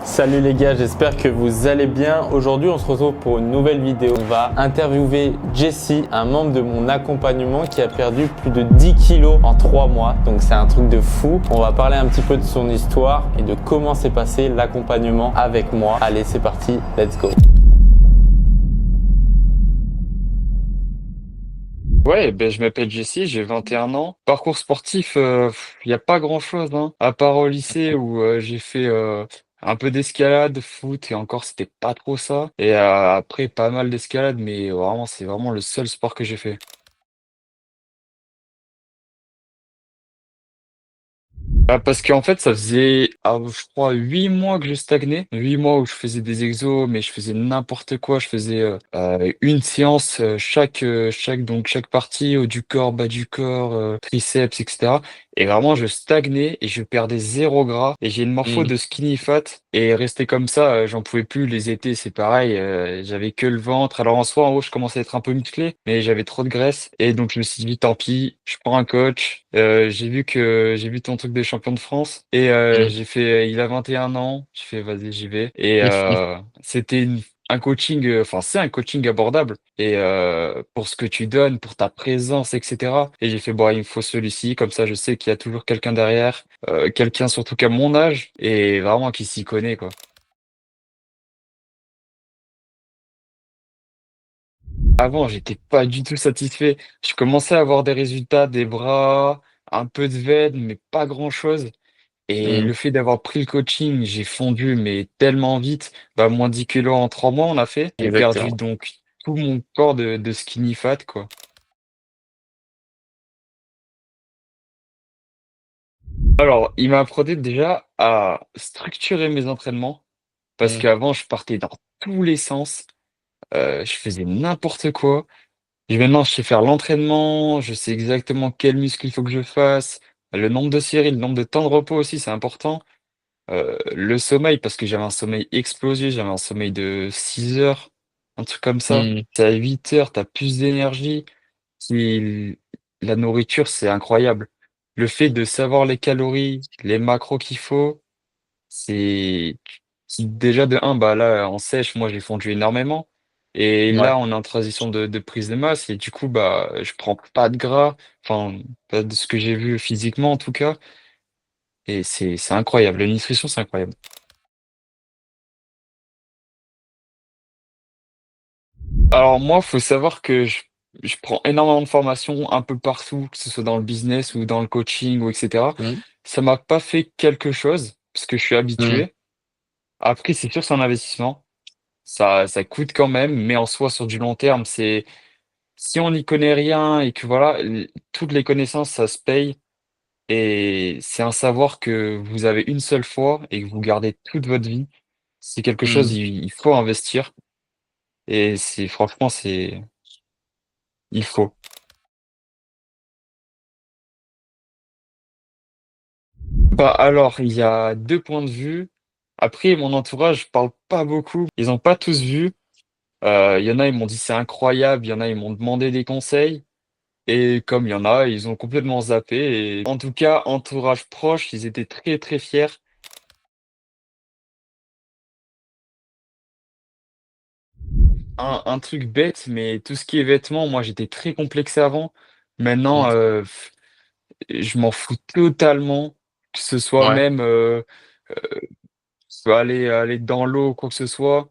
Salut les gars, j'espère que vous allez bien. Aujourd'hui, on se retrouve pour une nouvelle vidéo. On va interviewer Jessie, un membre de mon accompagnement qui a perdu plus de 10 kilos en 3 mois. Donc c'est un truc de fou. On va parler un petit peu de son histoire et de comment s'est passé l'accompagnement avec moi. Allez, c'est parti, let's go. Ouais, ben, je m'appelle Jessie, j'ai 21 ans. Parcours sportif, il n'y a pas grand-chose, hein. À part au lycée où j'ai fait un peu d'escalade, foot, et encore, c'était pas trop ça. Et après, pas mal d'escalade, mais vraiment, c'est vraiment le seul sport que j'ai fait. Parce qu'en fait, ça faisait, je crois, 8 mois que je stagnais. 8 mois où je faisais des exos, mais je faisais n'importe quoi. Je faisais une séance chaque partie, haut du corps, bas du corps, triceps, etc. Et vraiment, je stagnais et je perdais 0 gras. Et j'ai une morpho Hmm. de skinny fat. Et rester comme ça, j'en pouvais plus. Les étés, c'est pareil. J'avais que le ventre. Alors en soi, en haut, je commençais à être un peu musclé, mais j'avais trop de graisse. Et donc, je me suis dit, tant pis, je prends un coach. J'ai vu ton truc des champions de France. Et Hmm. j'ai fait, il a 21 ans. J'ai fait, vas-y, j'y vais. Et un coaching, enfin, c'est un coaching abordable. Et pour ce que tu donnes, pour ta présence, etc. Et j'ai fait, bon, il me faut celui-ci. Comme ça, je sais qu'il y a toujours quelqu'un derrière. Quelqu'un surtout qu'à mon âge. Et vraiment qui s'y connaît, quoi. Avant, j'étais pas du tout satisfait. Je commençais à avoir des résultats, des bras, un peu de vêtements, mais pas grand-chose. Et Hmm. le fait d'avoir pris le coaching, j'ai fondu, mais tellement vite. Bah, moins 10 kilos en 3 mois, on a fait. J'ai perdu Exactement. donc tout mon corps de skinny fat, quoi. Alors, il m'a appris déjà à structurer mes entraînements, parce Hmm. qu'avant, je partais dans tous les sens. Je faisais n'importe quoi. Et maintenant, je sais faire l'entraînement, je sais exactement quel muscle il faut que je fasse, le nombre de séries, le nombre de temps de repos aussi, c'est important. Le sommeil, parce que j'avais un sommeil explosif, j'avais un sommeil de 6 heures, un truc comme ça. Hmm. C'est à 8 heures, t'as plus d'énergie. Puis, la nourriture, c'est incroyable. Le fait de savoir les calories, les macros qu'il faut, c'est déjà de un, bah là, en sèche, moi j'ai fondu énormément. Et Ouais. là, on est en transition de prise de masse, et du coup, bah, je prends pas de gras, enfin, pas de ce que j'ai vu physiquement en tout cas. Et c'est incroyable. La nutrition, c'est incroyable. Alors moi, faut savoir que je prends énormément de formations un peu partout, que ce soit dans le business ou dans le coaching ou etc. Hmm. Ça m'a pas fait quelque chose, parce que je suis Hmm. habitué. Après, c'est sûr, c'est un investissement. Ça coûte quand même, mais en soi, sur du long terme, c'est si on n'y connaît rien et que voilà, toutes les connaissances, ça se paye. Et c'est un savoir que vous avez une seule fois et que vous gardez toute votre vie. C'est quelque chose, Hmm. il faut investir. Et c'est franchement, il faut. Bah alors, il y a deux points de vue. Après, mon entourage parle pas beaucoup. Ils ont pas tous vu. Il y en a, ils m'ont dit c'est incroyable. Il y en a, ils m'ont demandé des conseils. Et comme il y en a, ils ont complètement zappé. Et en tout cas, entourage proche, ils étaient très très fiers. Un truc bête, mais tout ce qui est vêtements, moi j'étais très complexé avant. Maintenant, Hmm. je m'en fous totalement. Que ce soit Ouais. même aller dans l'eau, quoi que ce soit.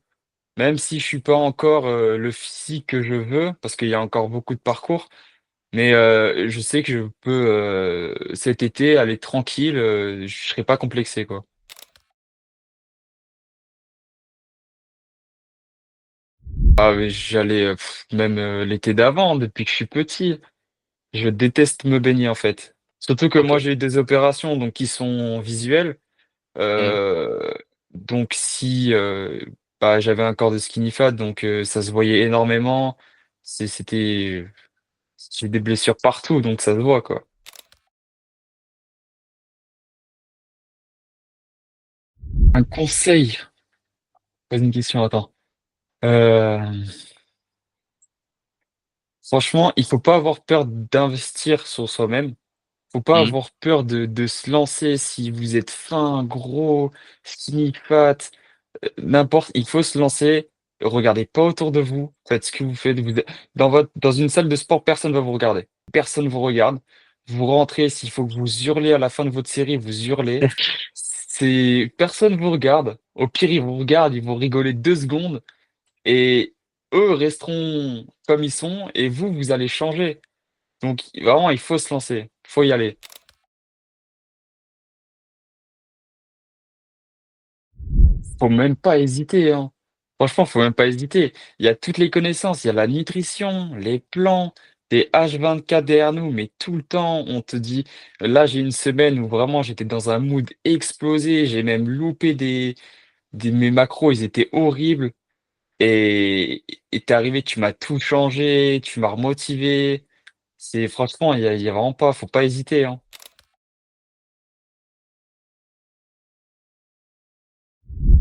Même si je suis pas encore le physique que je veux, parce qu'il y a encore beaucoup de parcours, mais je sais que je peux cet été aller tranquille, je serai pas complexé, quoi. Ah mais j'allais même l'été d'avant, depuis que je suis petit. Je déteste me baigner en fait. Surtout que Ok. moi j'ai eu des opérations donc qui sont visuelles. Hmm. Euh, donc si bah, j'avais un corps de skinny fat, donc ça se voyait énormément. C'était J'ai des blessures partout, donc ça se voit quoi. Un conseil, pose une question, attends. Euh, Franchement, il faut pas avoir peur d'investir sur soi-même. Faut pas Mhm. avoir peur de se lancer si vous êtes fin, gros, skinny, fat, n'importe, il faut se lancer. Regardez pas autour de vous. Faites ce que vous faites. Dans une salle de sport, personne va vous regarder. Personne vous regarde. Vous rentrez, s'il faut que vous hurlez à la fin de votre série, vous hurlez. Personne vous regarde. Au pire, ils vous regardent, ils vont rigoler 2 secondes et eux resteront comme ils sont et vous allez changer. Donc, vraiment, il faut se lancer. Faut y aller. Faut même pas hésiter, hein. Franchement, faut même pas hésiter. Il y a toutes les connaissances, il y a la nutrition, les plans, des H24 derrière nous, mais tout le temps, on te dit, là, j'ai une semaine où vraiment j'étais dans un mood explosé, j'ai même loupé mes macros, ils étaient horribles. Et t'es arrivé, tu m'as tout changé, tu m'as remotivé. Franchement, il y a vraiment pas, faut pas hésiter, hein.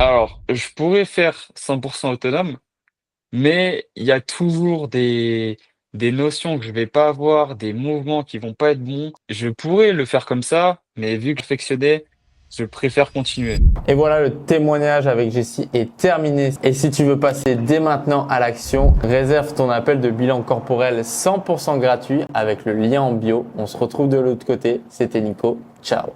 Alors, je pourrais faire 100% autonome, mais il y a toujours des notions que je vais pas avoir, des mouvements qui vont pas être bons. Je pourrais le faire comme ça, mais vu que je perfectionnais, je préfère continuer. Et voilà, le témoignage avec Jessie est terminé. Et si tu veux passer dès maintenant à l'action, réserve ton appel de bilan corporel 100% gratuit avec le lien en bio. On se retrouve de l'autre côté. C'était Nico. Ciao.